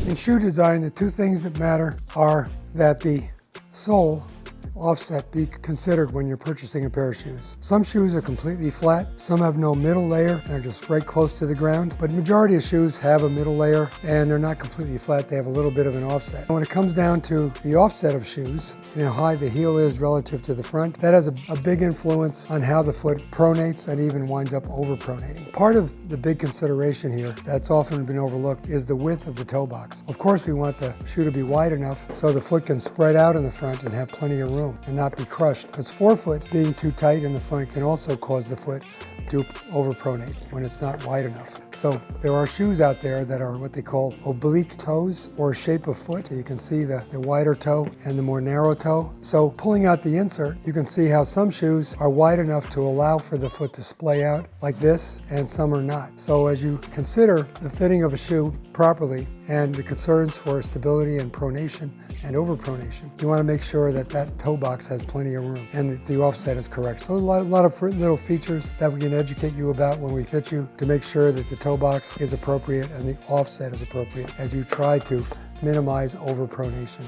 In shoe design, the two things that matter are that the sole offset be considered when you're purchasing a pair of shoes. Some shoes are completely flat, some have no middle layer and are just right close to the ground, but the majority of shoes have a middle layer and they're not completely flat, they have a little bit of an offset. When it comes down to the offset of shoes, and how high the heel is relative to the front, that has a big influence on how the foot pronates and even winds up overpronating. Part of the big consideration here that's often been overlooked is the width of the toe box. Of course, we want the shoe to be wide enough so the foot can spread out in the front and have plenty of room and not be crushed, because forefoot being too tight in the front can also cause the foot to overpronate when it's not wide enough. So there are shoes out there that are what they call oblique toes, or shape of foot. You can see the wider toe and the more narrow toe. So pulling out the insert, you can see how some shoes are wide enough to allow for the foot to splay out like this, and some are not. So as you consider the fitting of a shoe properly and the concerns for stability and pronation and overpronation, you want to make sure that that toe box has plenty of room and that the offset is correct. So a lot of little features that we can educate you about when we fit you to make sure that the toe box is appropriate and the offset is appropriate as you try to minimize overpronation.